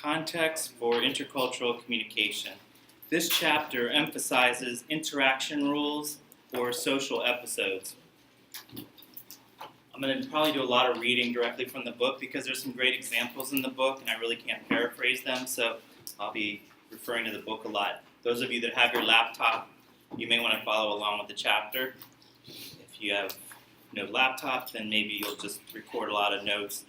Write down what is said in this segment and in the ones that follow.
Context for Intercultural Communication. This chapter emphasizes interaction rules or social episodes. I'm going to probably do a lot of reading directly from the book because there's some great examples in the book and I really can't paraphrase them, so I'll be referring to the book a lot. Those of you that have your laptop, you may want to follow along with the chapter. If you have no laptop, then maybe you'll just record a lot of notes.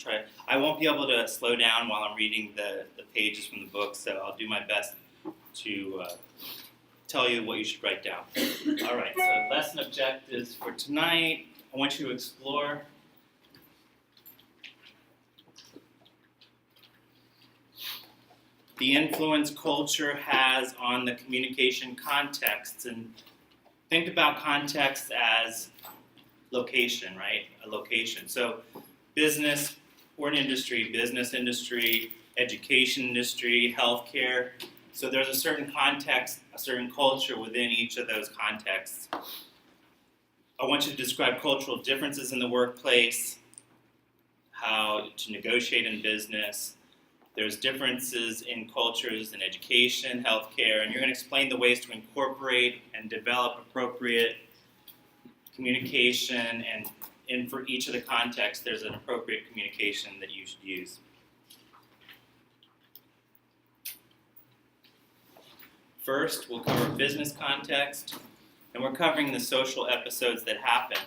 I won't be able to slow down while I'm reading the pages from the book, so I'll do my best to tell you what you should write down. All right, so lesson objectives for tonight. I want you to explore the influence culture has on the communication contexts, and think about context as location, right? A location. So business or an industry, business industry, education industry, healthcare. So there's a certain context, a certain culture within each of those contexts. I want you to describe cultural differences in the workplace, how to negotiate in business. There's differences in cultures in education, healthcare, and you're going to explain the ways to incorporate and develop appropriate communication, and for each of the contexts, there's an appropriate communication that you should use. First, we'll cover business context, and we're covering the social episodes that happen.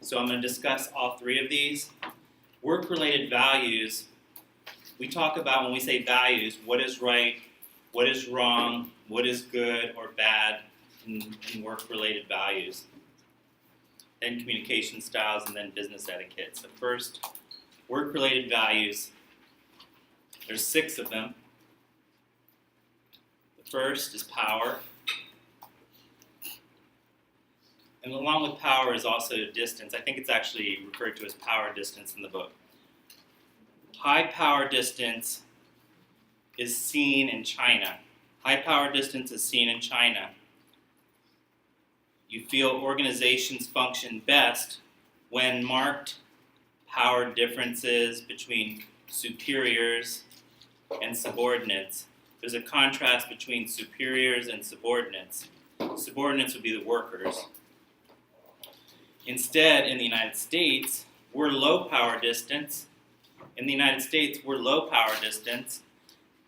So I'm going to discuss all three of these. Work-related values, we talk about when we say values, what is right, what is wrong, what is good or bad in work-related values. Then communication styles, and then business etiquette. So first, work-related values. There's 6 of them. The first is power. And along with power is also distance. I think it's actually referred to as power distance in the book. High power distance is seen in China. High power distance is seen in China. You feel organizations function best when marked power differences between superiors and subordinates. There's a contrast between superiors and subordinates. Subordinates would be the workers. Instead, in the United States, we're low power distance. In the United States, we're low power distance,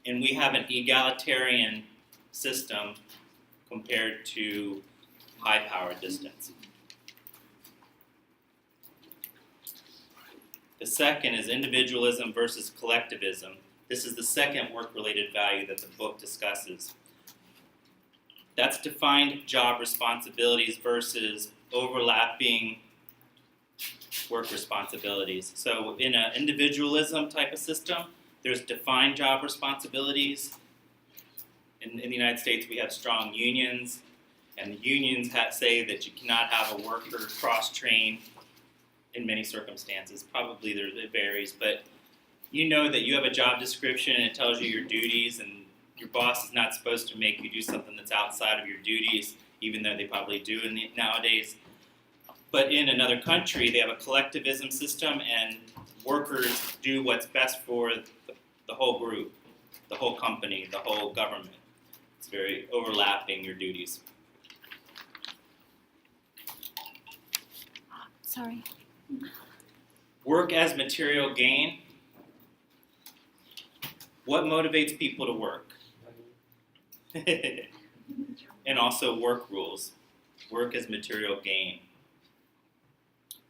and we have an egalitarian system compared to high power distance. The second is individualism versus collectivism. This is the second work-related value that the book discusses. That's defined job responsibilities versus overlapping work responsibilities. So in an individualism type of system, there's defined job responsibilities. In the United States, we have strong unions, and the unions say that you cannot have a worker cross-train in many circumstances. Probably it varies, but you know that you have a job description and it tells you your duties, and your boss is not supposed to make you do something that's outside of your duties, even though they probably do nowadays. But in another country, they have a collectivism system, and workers do what's best for the whole group, the whole company, the whole government. It's very overlapping your duties. Sorry. Work as material gain. What motivates people to work? And also work rules. Work as material gain.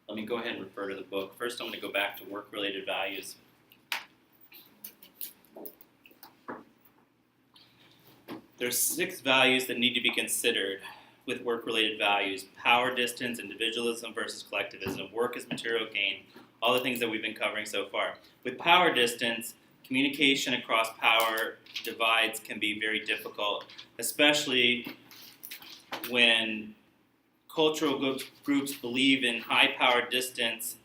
Let me go ahead and refer to the book. First, I'm going to go back to work-related values. There's 6 values that need to be considered with work-related values: power distance, individualism versus collectivism, work as material gain, all the things that we've been covering so far. With power distance, communication across power divides can be very difficult, especially when cultural groups believe in high power distance,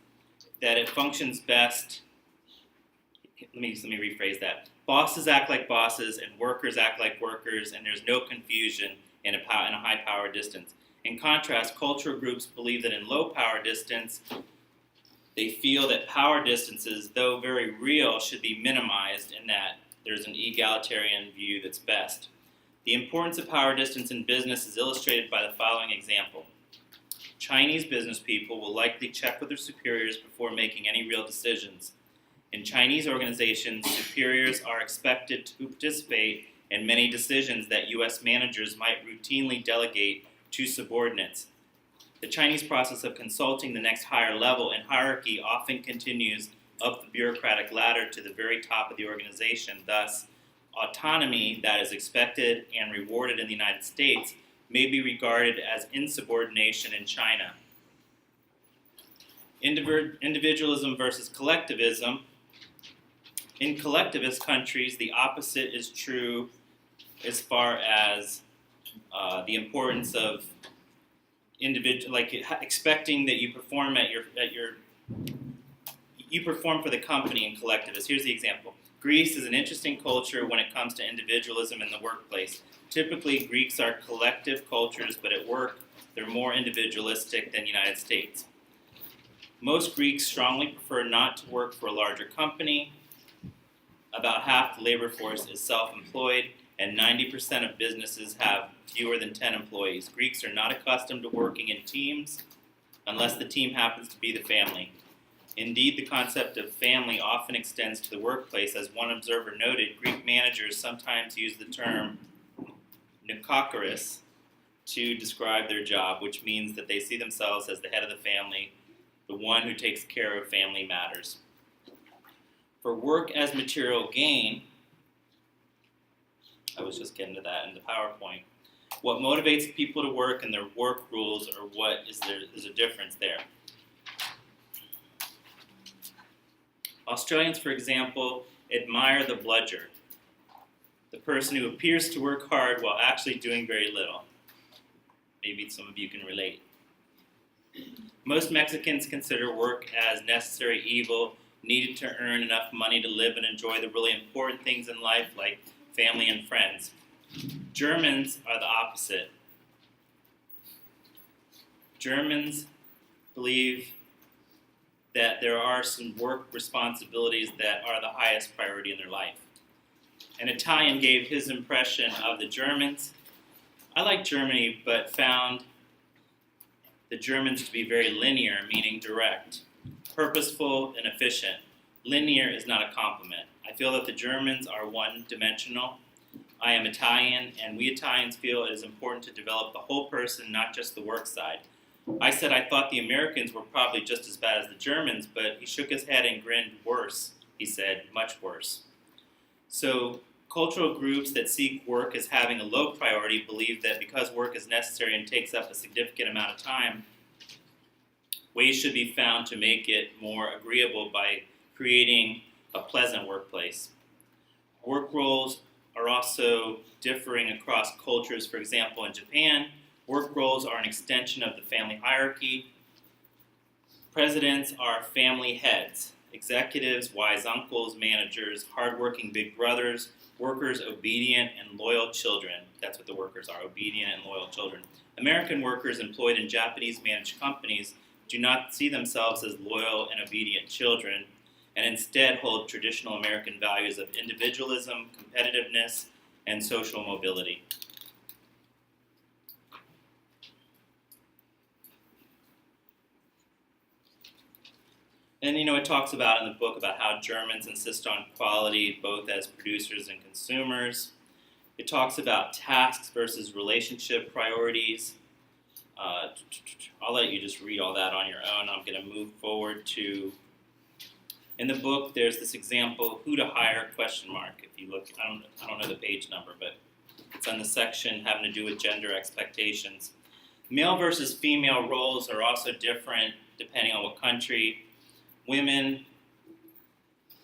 that it functions best. Let me rephrase that. Bosses act like bosses and workers act like workers, and there's no confusion in a high power distance. In contrast, cultural groups believe that in low power distance, they feel that power distances, though very real, should be minimized, and that there's an egalitarian view that's best. The importance of power distance in business is illustrated by the following example. Chinese business people will likely check with their superiors before making any real decisions. In Chinese organizations, superiors are expected to participate in many decisions that U.S. managers might routinely delegate to subordinates. The Chinese process of consulting the next higher level in hierarchy often continues up the bureaucratic ladder to the very top of the organization. Thus, autonomy that is expected and rewarded in the United States may be regarded as insubordination in China. Individualism versus collectivism. In collectivist countries, the opposite is true as far as the importance of individual, like expecting that you perform you perform for the company in collectivist. Here's the example. Greece is an interesting culture when it comes to individualism in the workplace. Typically, Greeks are collective cultures, but at work, they're more individualistic than the United States. Most Greeks strongly prefer not to work for a larger company. About half the labor force is self-employed, and 90% of businesses have fewer than 10 employees. Greeks are not accustomed to working in teams unless the team happens to be the family. Indeed, the concept of family often extends to the workplace. As one observer noted, Greek managers sometimes use the term nikokaris to describe their job, which means that they see themselves as the head of the family, the one who takes care of family matters. For work as material gain, I was just getting to that in the PowerPoint. What motivates people to work and their work rules, or what is there's a difference there. Australians, for example, admire the bludger, the person who appears to work hard while actually doing very little. Maybe some of you can relate. Most Mexicans consider work as necessary evil, needed to earn enough money to live and enjoy the really important things in life like family and friends. Germans are the opposite. Germans believe that there are some work responsibilities that are the highest priority in their life. An Italian gave his impression of the Germans. I like Germany, but found the Germans to be very linear, meaning direct, purposeful, and efficient. Linear is not a compliment. I feel that the Germans are one-dimensional. I am Italian, and we Italians feel it is important to develop the whole person, not just the work side. I said I thought the Americans were probably just as bad as the Germans, but he shook his head and grinned. Worse, he said, much worse. So cultural groups that seek work as having a low priority believe that because work is necessary and takes up a significant amount of time, ways should be found to make it more agreeable by creating a pleasant workplace. Work roles are also differing across cultures. For example, in Japan, work roles are an extension of the family hierarchy. Presidents are family heads. Executives, wise uncles, managers, hardworking big brothers, workers, obedient and loyal children. That's what the workers are, obedient and loyal children. American workers employed in Japanese managed companies do not see themselves as loyal and obedient children, and instead hold traditional American values of individualism, competitiveness, and social mobility. And it talks about in the book about how Germans insist on quality both as producers and consumers. It talks about tasks versus relationship priorities. I'll let you just read all that on your own. I'm going to move forward to, in the book, there's this example, who to hire, question mark. If you look, I don't know the page number, but it's on the section having to do with gender expectations. Male versus female roles are also different depending on what country. Women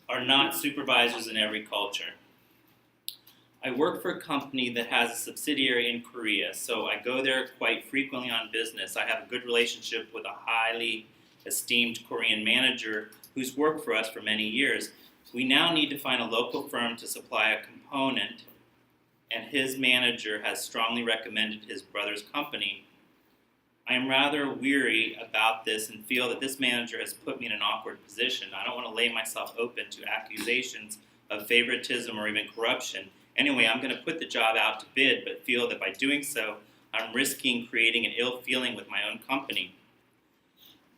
are not supervisors in every culture. I work for a company that has a subsidiary in Korea, so I go there quite frequently on business. I have a good relationship with a highly esteemed Korean manager who's worked for us for many years. We now need to find a local firm to supply a component, and his manager has strongly recommended his brother's company. I am rather weary about this and feel that this manager has put me in an awkward position. I don't want to lay myself open to accusations of favoritism or even corruption. Anyway, I'm going to put the job out to bid, but feel that by doing so, I'm risking creating an ill feeling with my own company.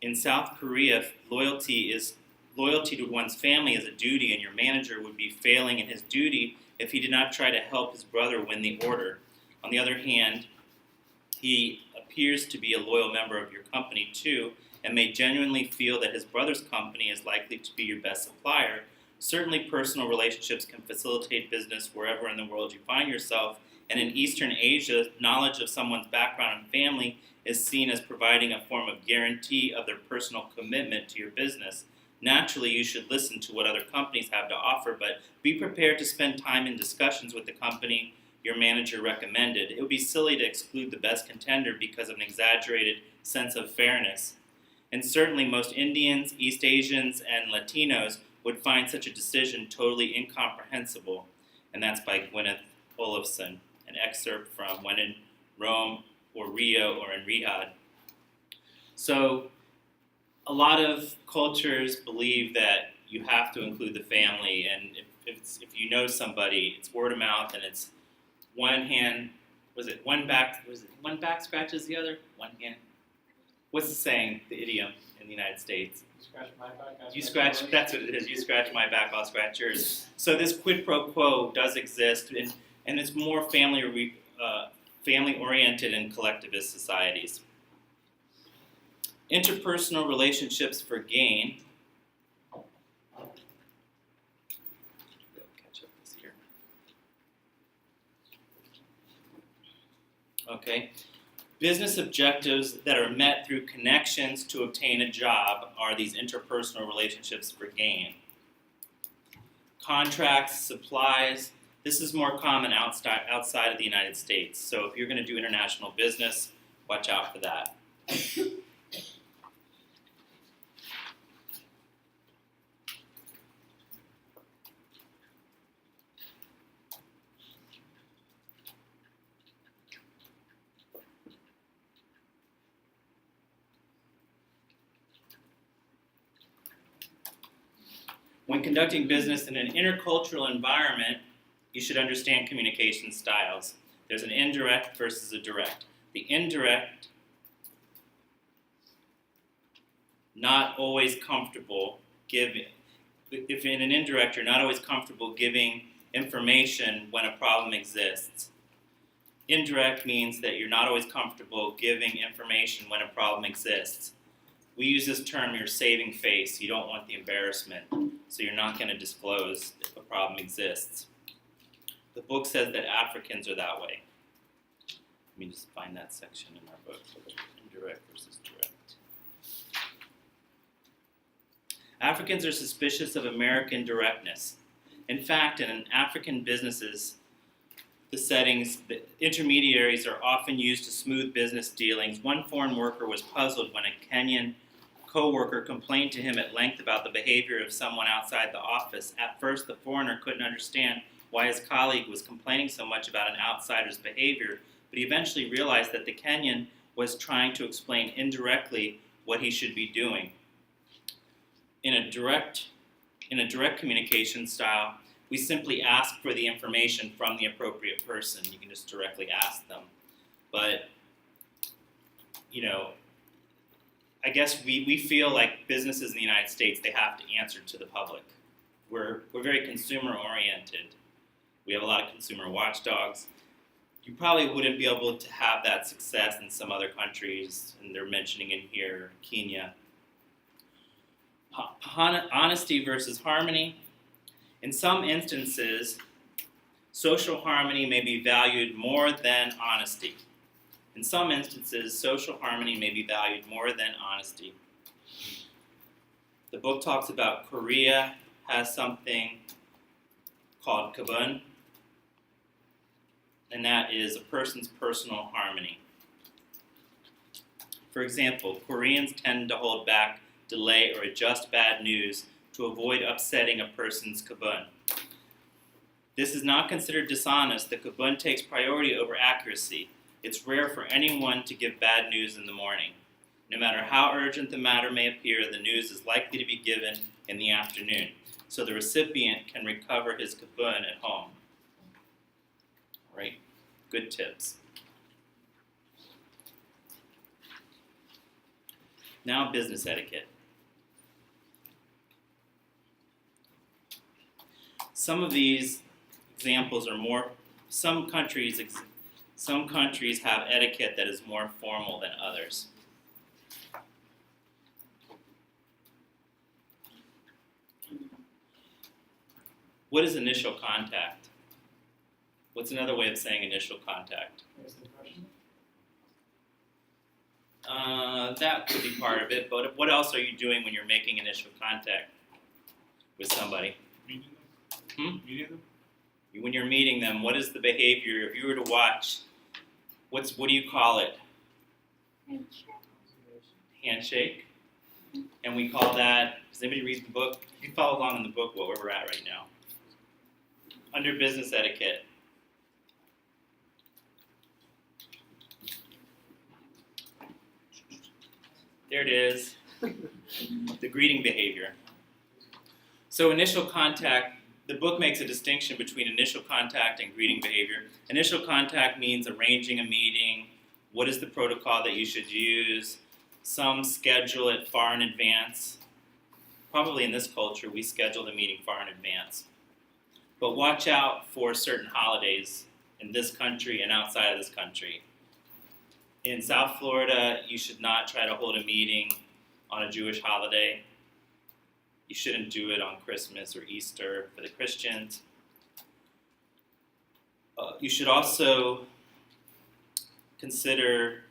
In South Korea, loyalty to one's family is a duty, and your manager would be failing in his duty if he did not try to help his brother win the order. On the other hand, he appears to be a loyal member of your company too, and may genuinely feel that his brother's company is likely to be your best supplier. Certainly, personal relationships can facilitate business wherever in the world you find yourself, and in Eastern Asia, knowledge of someone's background and family is seen as providing a form of guarantee of their personal commitment to your business. Naturally, you should listen to what other companies have to offer, but be prepared to spend time in discussions with the company your manager recommended. It would be silly to exclude the best contender because of an exaggerated sense of fairness. And certainly most Indians, East Asians, and Latinos would find such a decision totally incomprehensible. And that's by Gwyneth Olafson, an excerpt from When in Rome or Rio or in Riyadh. So a lot of cultures believe that you have to include the family, and if you know somebody, it's word of mouth, and it's one back scratches the other? One hand. What's the saying, the idiom in the United States? You scratch my back, that's what it is. You scratch my back, I'll scratch yours. So this quid pro quo does exist, and it's more family-oriented in collectivist societies. Interpersonal relationships for gain. Catch up this here. Okay. Business objectives that are met through connections to obtain a job are these interpersonal relationships for gain. Contracts, supplies, this is more common outside of the United States. So if you're going to do international business, watch out for that. When conducting business in an intercultural environment, you should understand communication styles. There's an indirect versus a direct. The indirect, not always comfortable giving. If in an indirect, you're not always comfortable giving information when a problem exists. Indirect means that you're not always comfortable giving information when a problem exists. We use this term, you're saving face. You don't want the embarrassment, so you're not going to disclose if a problem exists. The book says that Africans are that way. Let me just find that section in our book, indirect versus direct. Africans are suspicious of American directness. In fact, in African businesses, the intermediaries are often used to smooth business dealings. One foreign worker was puzzled when a Kenyan co-worker complained to him at length about the behavior of someone outside the office. At first, the foreigner couldn't understand why his colleague was complaining so much about an outsider's behavior, but he eventually realized that the Kenyan was trying to explain indirectly what he should be doing. In a direct communication style, we simply ask for the information from the appropriate person. You can just directly ask them. But, I guess we feel like businesses in the United States, they have to answer to the public. We're very consumer oriented. We have a lot of consumer watchdogs. You probably wouldn't be able to have that success in some other countries, and they're mentioning in here Kenya. Honesty versus harmony. In some instances, social harmony may be valued more than honesty. In some instances, social harmony may be valued more than honesty. The book talks about Korea has something called kabun, and that is a person's personal harmony. For example, Koreans tend to hold back, delay, or adjust bad news to avoid upsetting a person's kabun. This is not considered dishonest. The kabun takes priority over accuracy. It's rare for anyone to give bad news in the morning. No matter how urgent the matter may appear, the news is likely to be given in the afternoon. so the recipient can recover his kapun at home. Right? Good tips. Now, business etiquette. Some of these examples are more, some countries have etiquette that is more formal than others. What is initial contact? What's another way of saying initial contact? That could be part of it, but what else are you doing when you're making initial contact with somebody? Meeting them? When you're meeting them, what is the behavior? If you were to watch, what do you call it? Handshake. And we call that, does anybody read the book? You can follow along in the book where we're at right now. Under business etiquette. There it is. The greeting behavior. So initial contact, the book makes a distinction between initial contact and greeting behavior. Initial contact means arranging a meeting. What is the protocol that you should use? Some schedule it far in advance. Probably in this culture, we schedule the meeting far in advance. But watch out for certain holidays in this country and outside of this country. In South Florida, you should not try to hold a meeting on a Jewish holiday. You shouldn't do it on Christmas or Easter for the Christians. You should also consider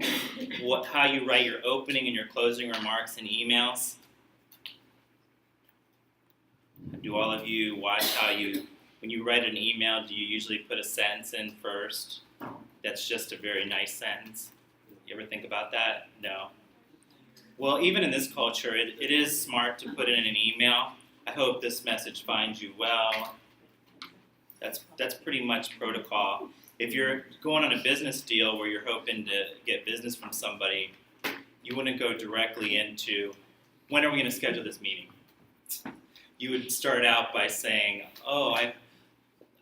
how you write your opening and your closing remarks in emails. Do all of you watch when you write an email, do you usually put a sentence in first? That's just a very nice sentence. You ever think about that? No. Well, even in this culture, it is smart to put it in an email. I hope this message finds you well. That's pretty much protocol. If you're going on a business deal where you're hoping to get business from somebody, you wouldn't go directly into, when are we going to schedule this meeting? You would start out by saying, I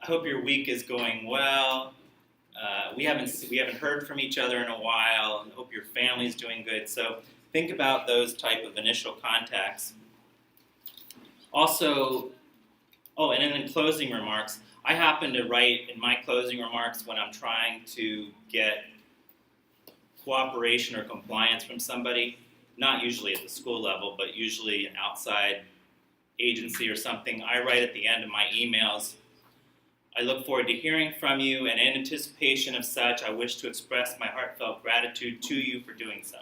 hope your week is going well. We haven't heard from each other in a while. I hope your family's doing good. So think about those type of initial contacts. Also, and then in closing remarks, I happen to write in my closing remarks when I'm trying to get cooperation or compliance from somebody, not usually at the school level, but usually an outside agency or something. I write at the end of my emails, I look forward to hearing from you, and in anticipation of such, I wish to express my heartfelt gratitude to you for doing so.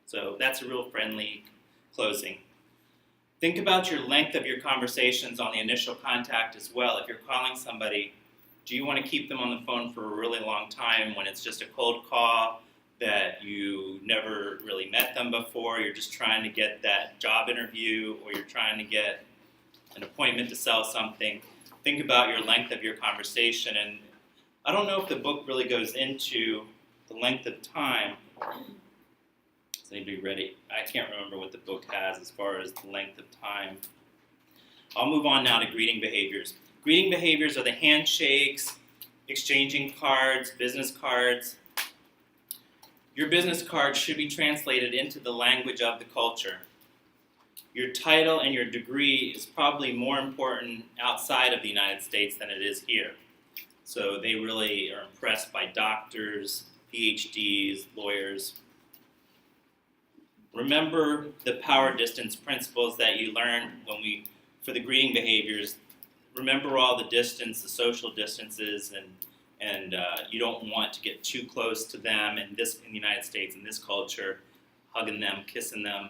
So that's a real friendly closing. Think about your length of your conversations on the initial contact as well. If you're calling somebody, do you want to keep them on the phone for a really long time when it's just a cold call that you never really met them before, you're just trying to get that job interview, or you're trying to get an appointment to sell something? Think about your length of your conversation. And I don't know if the book really goes into the length of time. Is anybody ready? I can't remember what the book has as far as the length of time. I'll move on now to greeting behaviors. Greeting behaviors are the handshakes, exchanging cards, business cards. Your business card should be translated into the language of the culture. Your title and your degree is probably more important outside of the United States than it is here. So they really are impressed by doctors, PhDs, lawyers. Remember the power distance principles that you learned for the greeting behaviors. Remember all the distance, the social distances, and you don't want to get too close to them in the United States, in this culture, hugging them, kissing them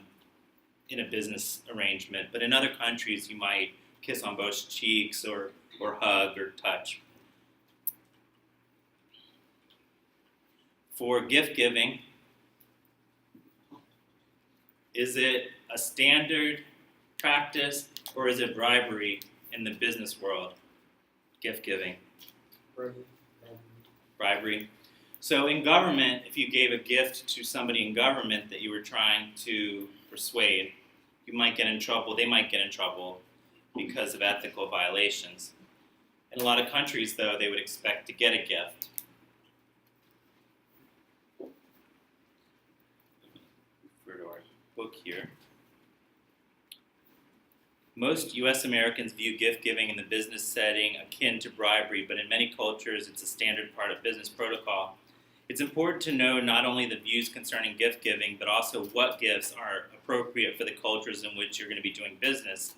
in a business arrangement. But in other countries, you might kiss on both cheeks or hug or touch. For gift giving, is it a standard practice or is it bribery in the business world? Gift giving. Bribery. So in government, if you gave a gift to somebody in government that you were trying to persuade, you might get in trouble, they might get in trouble because of ethical violations. In a lot of countries, though, they would expect to get a gift. Refer to our book here. Most U.S. Americans view gift giving in the business setting akin to bribery, but in many cultures it's a standard part of business protocol. It's important to know not only the views concerning gift giving, but also what gifts are appropriate for the cultures in which you're going to be doing business.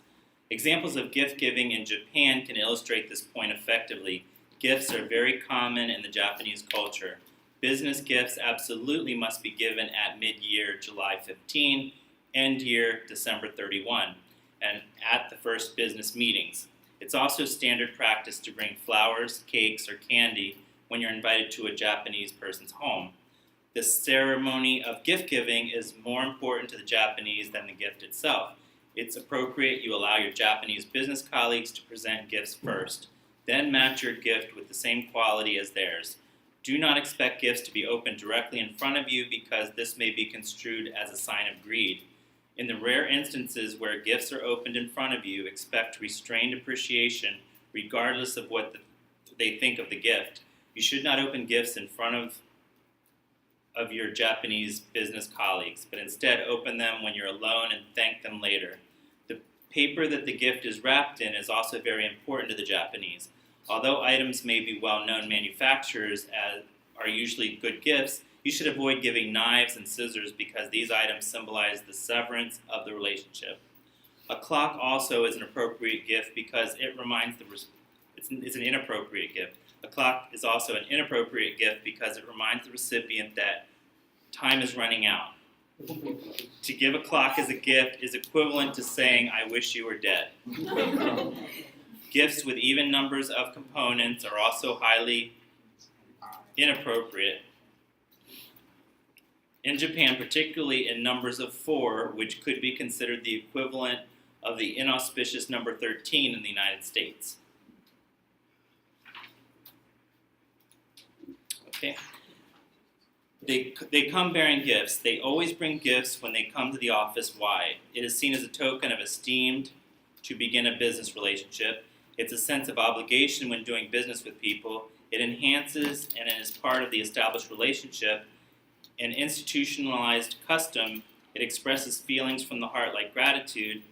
Examples of gift giving in Japan can illustrate this point effectively. Gifts are very common in the Japanese culture. Business gifts absolutely must be given at mid-year, July 15, end year, December 31, and at the first business meetings. It's also standard practice to bring flowers, cakes, or candy when you're invited to a Japanese person's home. The ceremony of gift giving is more important to the Japanese than the gift itself. It's appropriate you allow your Japanese business colleagues to present gifts first, then match your gift with the same quality as theirs. Do not expect gifts to be opened directly in front of you because this may be construed as a sign of greed. In the rare instances where gifts are opened in front of you, expect restrained appreciation regardless of what they think of the gift. You should not open gifts in front of your Japanese business colleagues, but instead open them when you're alone and thank them later. The paper that the gift is wrapped in is also very important to the Japanese. Although items may be well-known manufacturers as are usually good gifts, you should avoid giving knives and scissors because these items symbolize the severance of the relationship. A clock also is an appropriate gift because it reminds it's an inappropriate gift. A clock is also an inappropriate gift because it reminds the recipient that time is running out. To give a clock as a gift is equivalent to saying, "I wish you were dead." Gifts with even numbers of components are also highly inappropriate. In Japan, particularly in numbers of 4, which could be considered the equivalent of the inauspicious number 13 in the United States. Okay. They come bearing gifts. They always bring gifts when they come to the office. Why? It is seen as a token of esteem to begin a business relationship. It's a sense of obligation when doing business with people. It enhances and is part of the established relationship. An institutionalized custom, it expresses feelings from the heart like gratitude.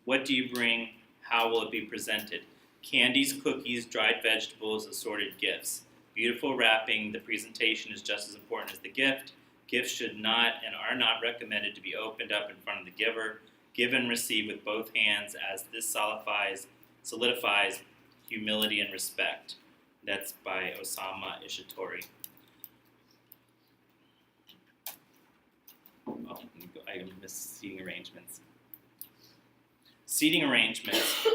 What do you bring? How will it be presented? Candies, cookies, dried vegetables, assorted gifts. Beautiful wrapping, the presentation is just as important as the gift. Gifts should not and are not recommended to be opened up in front of the giver. Give and receive with both hands as this solidifies humility and respect. That's by Osamu Ishitori. Oh, I missed seating arrangements. Seating arrangements,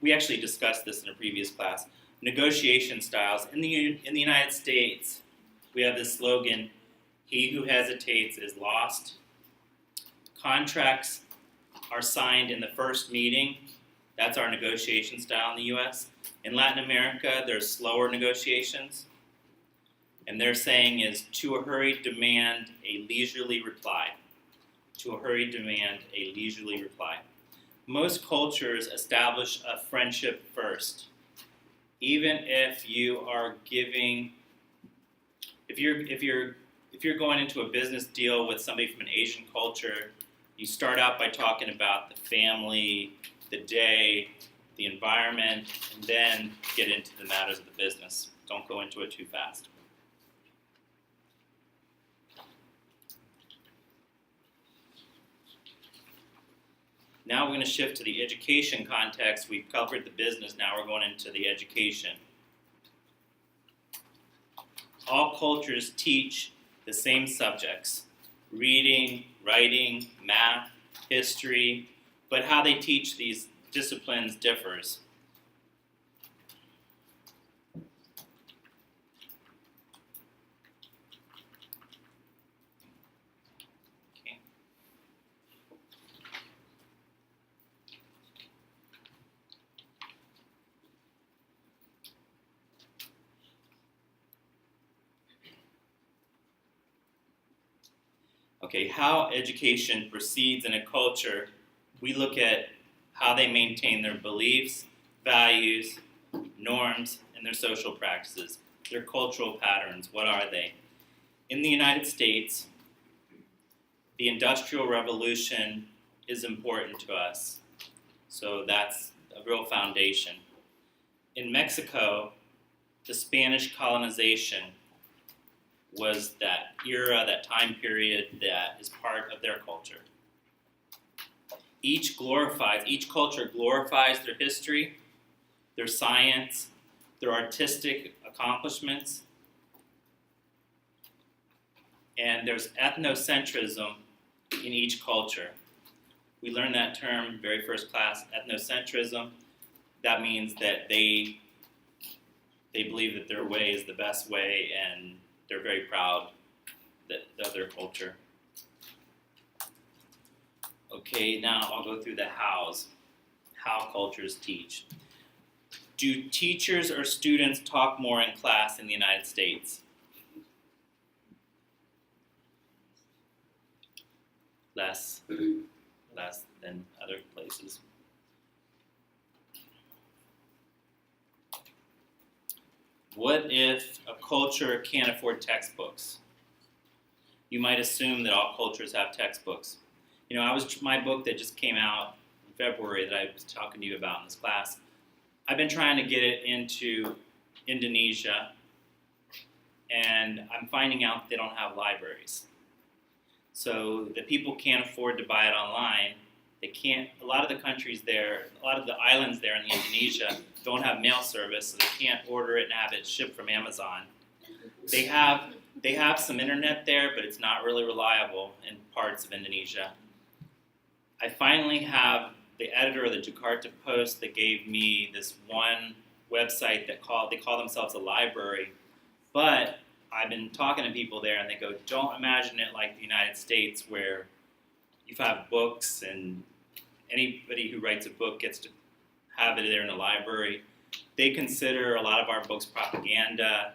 we actually discussed this in a previous class. Negotiation styles. In the United States, we have this slogan, "He who hesitates is lost." Contracts are signed in the first meeting. That's our negotiation style in the U.S. In Latin America, there's slower negotiations. And their saying is, to a hurried demand, a leisurely reply. To a hurried demand, a leisurely reply. Most cultures establish a friendship first. Even if you are giving, if you're going into a business deal with somebody from an Asian culture, you start out by talking about the family, the day, the environment, and then get into the matters of the business. Don't go into it too fast. Now we're going to shift to the education context. We've covered the business, now we're going into the education. All cultures teach the same subjects: reading, writing, math, history, but how they teach these disciplines differs. Okay, how education proceeds in a culture We look at how they maintain their beliefs, values, norms, and their social practices. Their cultural patterns, what are they? In the United States, the Industrial Revolution is important to us. So that's a real foundation. In Mexico, the Spanish colonization was that era, that time period that is part of their culture. Each culture glorifies their history, their science, their artistic accomplishments, and there's ethnocentrism in each culture. We learned that term very first class, ethnocentrism. That means that they believe that their way is the best way, and they're very proud of their culture. Okay, now I'll go through the hows, how cultures teach. Do teachers or students talk more in class in the United States? Less than other places. What if a culture can't afford textbooks? You might assume that all cultures have textbooks. You know, my book that just came out in February that I was talking to you about in this class, I've been trying to get it into Indonesia, and I'm finding out they don't have libraries. So the people can't afford to buy it online. They can't, a lot of the countries there, a lot of the islands there in Indonesia don't have mail service, so they can't order it and have it shipped from Amazon. They have some internet there, but it's not really reliable in parts of Indonesia. I finally have the editor of the Jakarta Post that gave me this one website they call themselves a library, but I've been talking to people there and they go, don't imagine it like the United States where you have books and anybody who writes a book gets to have it there in the library. They consider a lot of our books propaganda.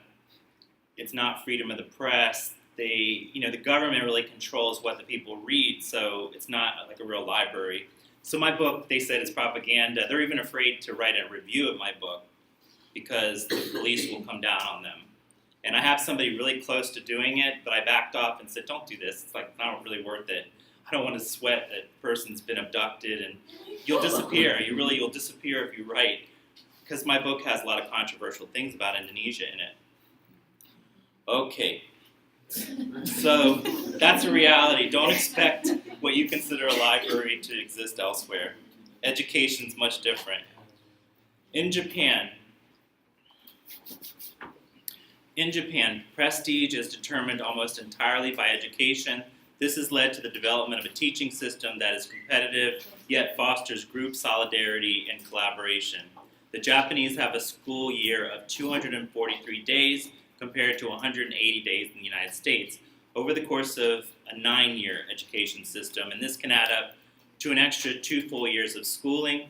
It's not freedom of the press. The government really controls what the people read, so it's not like a real library. So my book, they said, is propaganda. They're even afraid to write a review of my book because the police will come down on them. And I have somebody really close to doing it, but I backed off and said, don't do this. It's like not really worth it. I don't want to sweat that person's been abducted and you'll disappear. You'll disappear if you write. Because my book has a lot of controversial things about Indonesia in it. Okay. So that's a reality. Don't expect what you consider a library to exist elsewhere. Education's much different. In Japan, prestige is determined almost entirely by education. This has led to the development of a teaching system that is competitive, yet fosters group solidarity and collaboration. The Japanese have a school year of 243 days compared to 180 days in the United States over the course of a 9-year education system, and this can add up to an extra 2 full years of schooling.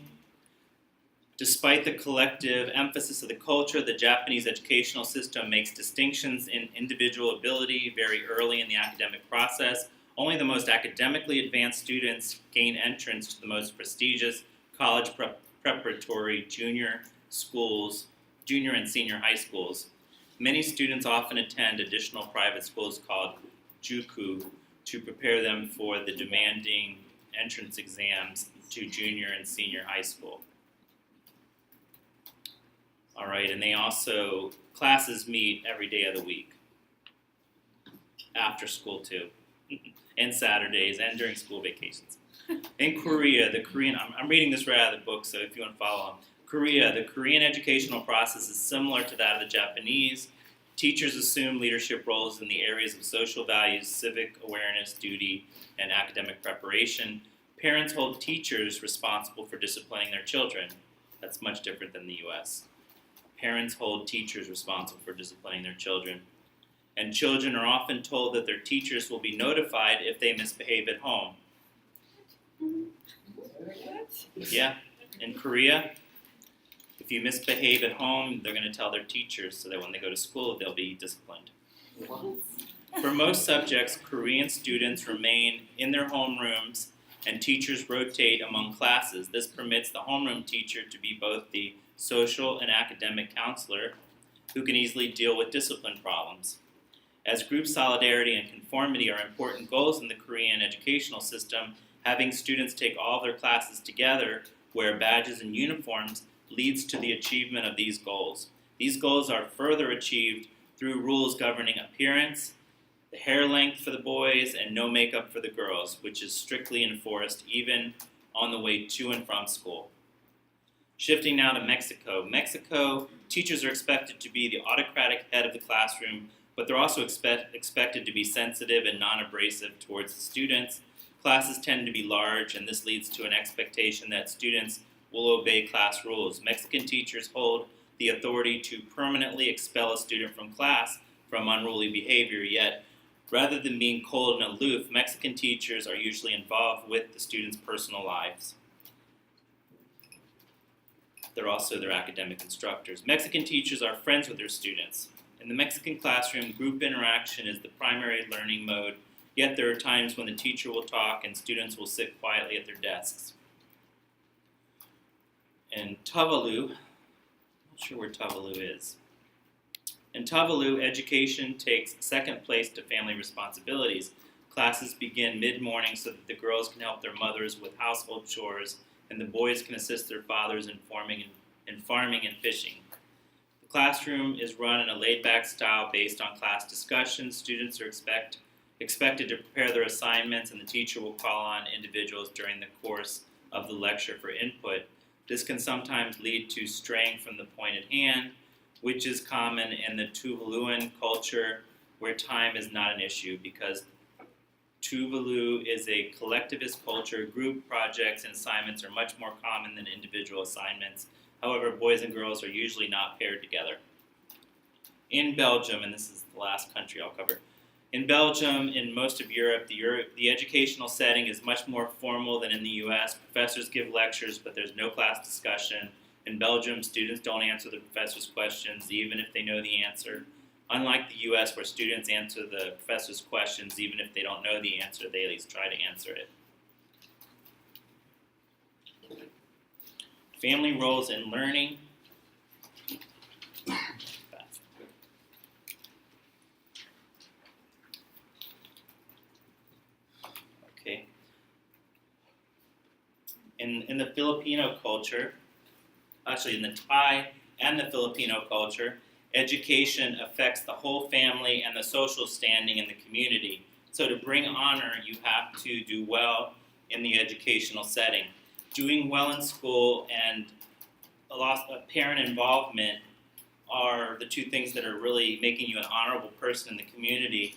Despite the collective emphasis of the culture, the Japanese educational system makes distinctions in individual ability very early in the academic process. Only the most academically advanced students gain entrance to the most prestigious college preparatory junior and senior high schools. Many students often attend additional private schools called juku to prepare them for the demanding entrance exams to junior and senior high school. All right, and classes meet every day of the week. After school too, and Saturdays, and during school vacations. In Korea, I'm reading this right out of the book, so if you want to follow along. Korea, the Korean educational process is similar to that of the Japanese. Teachers assume leadership roles in the areas of social values, civic awareness, duty, and academic preparation. Parents hold teachers responsible for disciplining their children. That's much different than the U.S. Parents hold teachers responsible for disciplining their children. And children are often told that their teachers will be notified if they misbehave at home. Yeah, in Korea, if you misbehave at home, they're going to tell their teachers so that when they go to school, they'll be disciplined. For most subjects, Korean students remain in their homerooms and teachers rotate among classes. This permits the homeroom teacher to be both the social and academic counselor who can easily deal with discipline problems. As group solidarity and conformity are important goals in the Korean educational system, having students take all their classes together, wear badges and uniforms, leads to the achievement of these goals. These goals are further achieved through rules governing appearance, the hair length for the boys, and no makeup for the girls, which is strictly enforced even on the way to and from school. Shifting now to Mexico. Mexico, teachers are expected to be the autocratic head of the classroom, but they're also expected to be sensitive and non-abrasive towards the students. Classes tend to be large, and this leads to an expectation that students will obey class rules. Mexican teachers hold the authority to permanently expel a student from class from unruly behavior, yet rather than being cold and aloof, Mexican teachers are usually involved with the students' personal lives. They're also their academic instructors. Mexican teachers are friends with their students. In the Mexican classroom, group interaction is the primary learning mode, yet there are times when the teacher will talk and students will sit quietly at their desks. In Tuvalu, I'm not sure where Tuvalu is. In Tuvalu, education takes second place to family responsibilities. Classes begin mid-morning so that the girls can help their mothers with household chores and the boys can assist their fathers in farming and fishing. The classroom is run in a laid-back style based on class discussions. Students are expected to prepare their assignments, and the teacher will call on individuals during the course of the lecture for input. This can sometimes lead to straying from the point at hand, which is common in the Tuvaluan culture where time is not an issue because Tuvalu is a collectivist culture. Group projects and assignments are much more common than individual assignments. However, boys and girls are usually not paired together. In Belgium, and this is the last country I'll cover, in Belgium, in most of Europe, the educational setting is much more formal than in the US. Professors give lectures, but there's no class discussion. In Belgium, students don't answer the professor's questions, even if they know the answer. Unlike the US, where students answer the professor's questions, even if they don't know the answer, they at least try to answer it. Family roles in learning. Okay. In the Filipino culture, actually in the Thai and the Filipino culture, education affects the whole family and the social standing in the community. So to bring honor, you have to do well in the educational setting. Doing well in school and a lot of parent involvement are the two things that are really making you an honorable person in the community.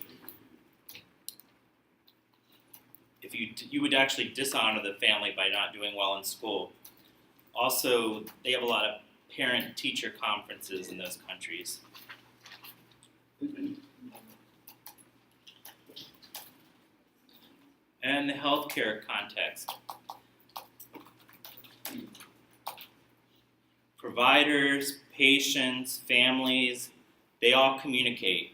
If you would actually dishonor the family by not doing well in school. Also, they have a lot of parent-teacher conferences in those countries. And the healthcare context. Providers, patients, families, they all communicate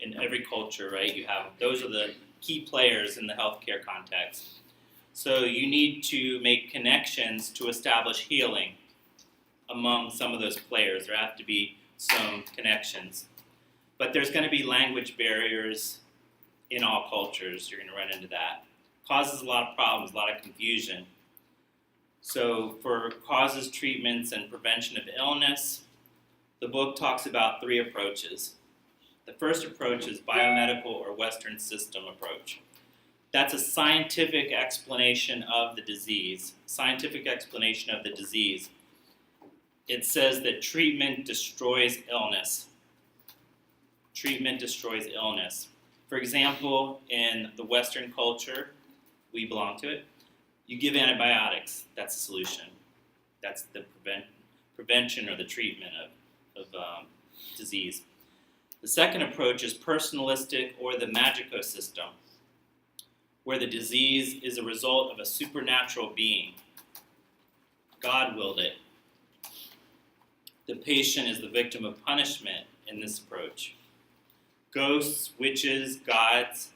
in every culture, right? Those are the key players in the healthcare context. So you need to make connections to establish healing among some of those players. There have to be some connections. But there's going to be language barriers in all cultures. You're going to run into that. Causes a lot of problems, a lot of confusion. So for causes, treatments, and prevention of illness, the book talks about 3 approaches. The first approach is biomedical or Western system approach. That's a scientific explanation of the disease. Scientific explanation of the disease. It says that treatment destroys illness. Treatment destroys illness. For example, in the Western culture, we belong to it, you give antibiotics. That's the solution. That's the prevention or the treatment of disease. The second approach is personalistic or the magico system, where the disease is a result of a supernatural being. God willed it. The patient is the victim of punishment in this approach. Ghosts, witches, gods.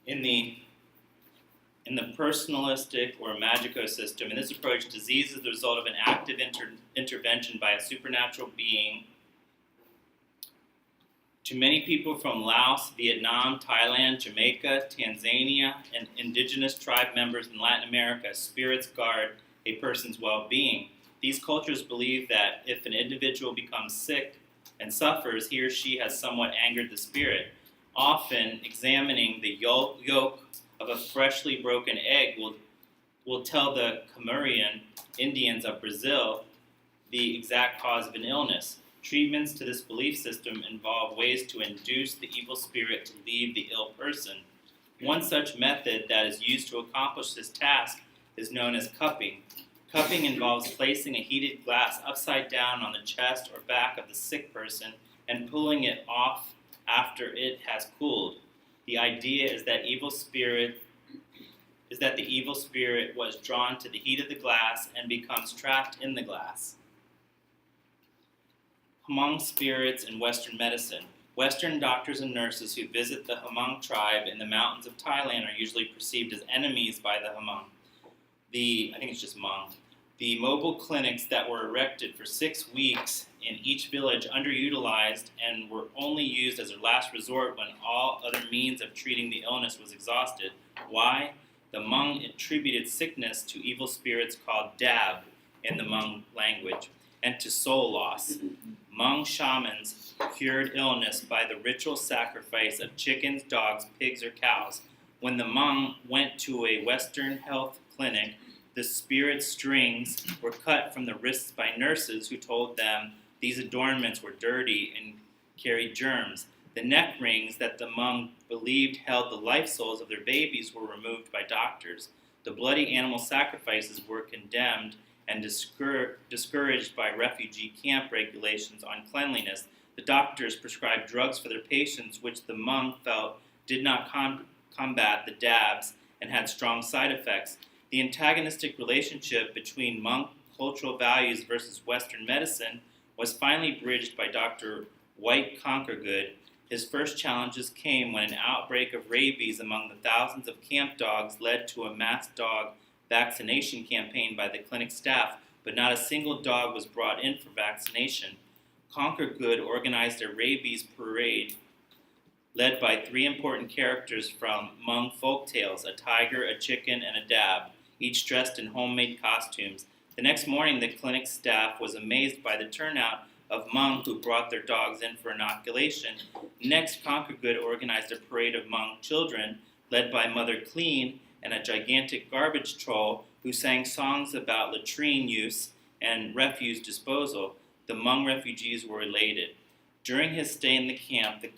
In the personalistic or magico system, in this approach, disease is the result of an active intervention by a supernatural being. To many people from Laos, Vietnam, Thailand, Jamaica, Tanzania, and indigenous tribe members in Latin America, spirits guard a person's well-being. These cultures believe that if an individual becomes sick and suffers, he or she has somewhat angered the spirit. Often, examining the yolk of a freshly broken egg will tell the Camurian Indians of Brazil the exact cause of an illness. Treatments to this belief system involve ways to induce the evil spirit to leave the ill person. One such method that is used to accomplish this task is known as cupping. Cupping involves placing a heated glass upside down on the chest or back of the sick person and pulling it off after it has cooled. The idea is that the evil spirit was drawn to the heat of the glass and becomes trapped in the glass. Hmong spirits in Western medicine. Western doctors and nurses who visit the Hmong tribe in the mountains of Thailand are usually perceived as enemies by the Hmong. I think it's just Hmong. The mobile clinics that were erected for 6 weeks in each village underutilized and were only used as a last resort when all other means of treating the illness was exhausted. Why? The Hmong attributed sickness to evil spirits called dab in the Hmong language and to soul loss. Hmong shamans cured illness by the ritual sacrifice of chickens, dogs, pigs, or cows. When the Hmong went to a Western health clinic, the spirit strings were cut from the wrists by nurses who told them these adornments were dirty and carried germs. The neck rings that the Hmong believed held the life souls of their babies were removed by doctors. The bloody animal sacrifices were condemned and discouraged by refugee camp regulations on cleanliness. The doctors prescribed drugs for their patients, which the Hmong felt did not combat the dabs and had strong side effects. The antagonistic relationship between Hmong cultural values versus Western medicine was finally bridged by Dr. White Conquergood. His first challenges came when an outbreak of rabies among the thousands of camp dogs led to a mass dog vaccination campaign by the clinic staff, but not a single dog was brought in for vaccination. Conquergood organized a rabies parade led by 3 important characters from Hmong folk tales, a tiger, a chicken, and a dab, each dressed in homemade costumes. The next morning, the clinic staff was amazed by the turnout of Hmong who brought their dogs in for inoculation. Next, Conquergood organized a parade of Hmong children, led by Mother Clean and a gigantic garbage troll who sang songs about latrine use and refuse disposal. The Hmong refugees were elated. During his stay in the camp, the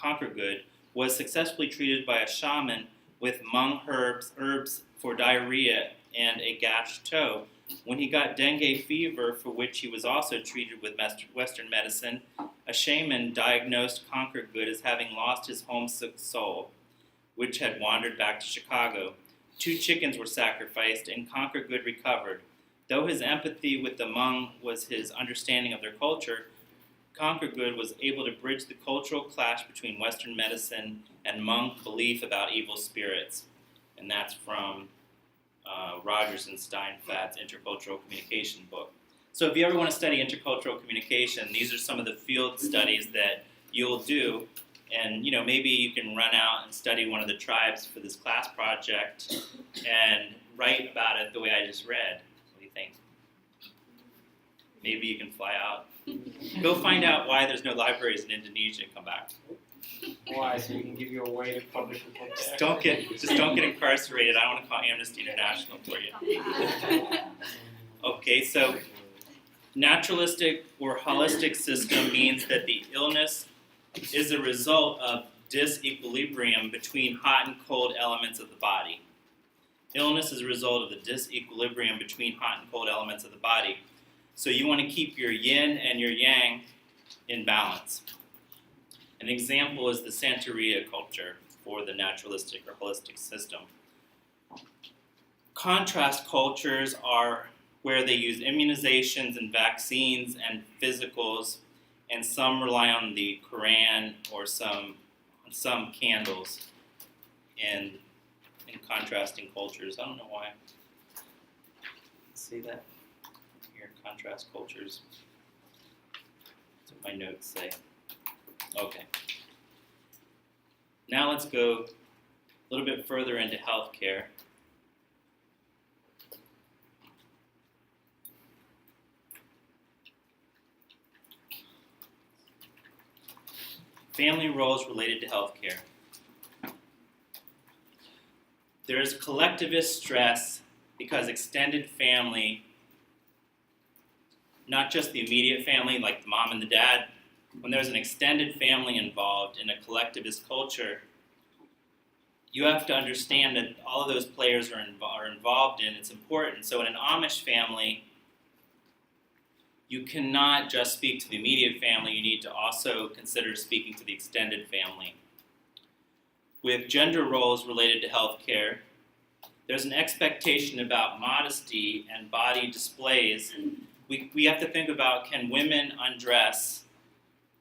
Conquergood was successfully treated by a shaman with Hmong herbs for diarrhea and a gashed toe. When he got dengue fever, for which he was also treated with Western medicine, a shaman diagnosed Conquergood as having lost his homesick soul, which had wandered back to Chicago. 2 chickens were sacrificed, and Conquergood recovered. Though his empathy with the Hmong was his understanding of their culture, Conquergood was able to bridge the cultural clash between Western medicine and Hmong belief about evil spirits. And that's from Rogers and Steinfat's Intercultural Communication book. So if you ever want to study intercultural communication, these are some of the field studies that you'll do. And maybe you can run out and study one of the tribes for this class project and write about it the way I just read. What do you think? Maybe you can fly out. Go find out why there's no libraries in Indonesia and come back. Why? So we can give you a way to publish a book. Just don't get incarcerated. I don't want to call Amnesty International for you. Okay, so naturalistic or holistic system means that the illness is a result of disequilibrium between hot and cold elements of the body. Illness is a result of the disequilibrium between hot and cold elements of the body. So you want to keep your yin and your yang in balance. An example is the Santeria culture for the naturalistic or holistic system. Contrast cultures are where they use immunizations and vaccines and physicals, and some rely on the Quran or some candles. in contrasting cultures. I don't know why. See that? Here, contrast cultures. That's what my notes say. Okay. Now let's go a little bit further into healthcare. Family roles related to healthcare. There is collectivist stress because extended family, not just the immediate family like the mom and the dad, when there's an extended family involved in a collectivist culture, you have to understand that all of those players are involved in. It's important. So in an Amish family, you cannot just speak to the immediate family. You need to also consider speaking to the extended family. With gender roles related to healthcare, there's an expectation about modesty and body displays. We have to think about, can women undress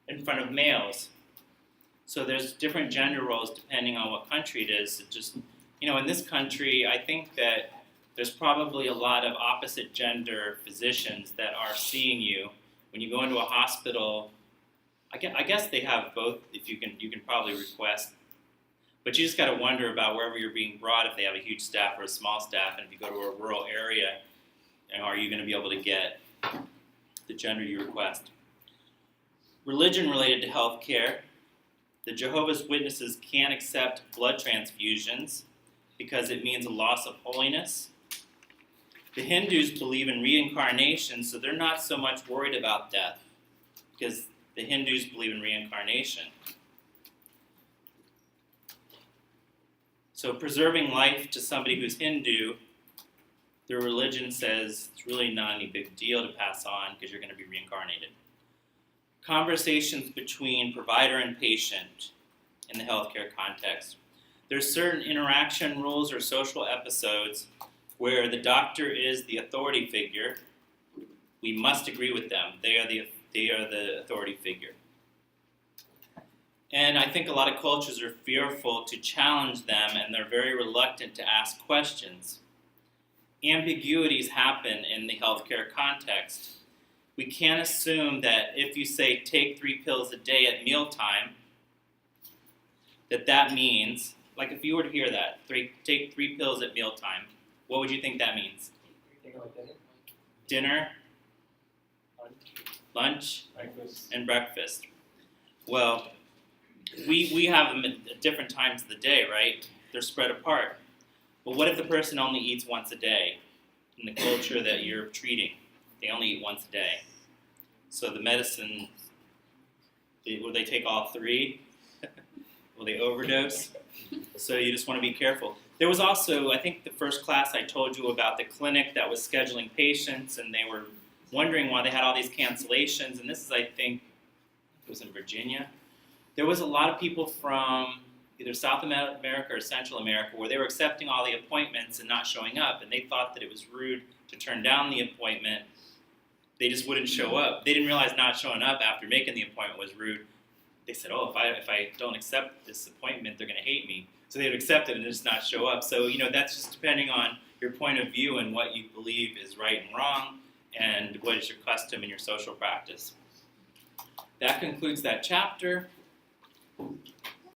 in front of males? So there's different gender roles depending on what country it is. It just, in this country, I think that there's probably a lot of opposite gender physicians that are seeing you. When you go into a hospital, I guess they have both. If you can probably request. But you just got to wonder about wherever you're being brought, if they have a huge staff or a small staff, and if you go to a rural area, are you going to be able to get the gender you request? Religion related to healthcare. The Jehovah's Witnesses can't accept blood transfusions because it means a loss of holiness. The Hindus believe in reincarnation, so they're not so much worried about death because the Hindus believe in reincarnation. So preserving life to somebody who's Hindu, their religion says it's really not any big deal to pass on because you're going to be reincarnated. Conversations between provider and patient in the healthcare context. There's certain interaction rules or social episodes where the doctor is the authority figure. We must agree with them. They are the authority figure. And I think a lot of cultures are fearful to challenge them, and they're very reluctant to ask questions. Ambiguities happen in the healthcare context. We can't assume that if you say take 3 pills a day at mealtime, that means, like if you were to hear that, take 3 pills at mealtime, what would you think that means? Dinner, lunch, and breakfast. Well, we have them at different times of the day, right? They're spread apart. But what if the person only eats once a day in the culture that you're treating? They only eat once a day. So the medicine, will they take all 3? Will they overdose? So you just want to be careful. There was also, I think the first class I told you about the clinic that was scheduling patients, and they were wondering why they had all these cancellations. And this is, I think, it was in Virginia. There was a lot of people from either South America or Central America where they were accepting all the appointments and not showing up, and they thought that it was rude to turn down the appointment. They just wouldn't show up. They didn't realize not showing up after making the appointment was rude. They said, if I don't accept this appointment, they're going to hate me. So they would accept it and just not show up. So, that's just depending on your point of view and what you believe is right and wrong and what is your custom and your social practice. That concludes that chapter.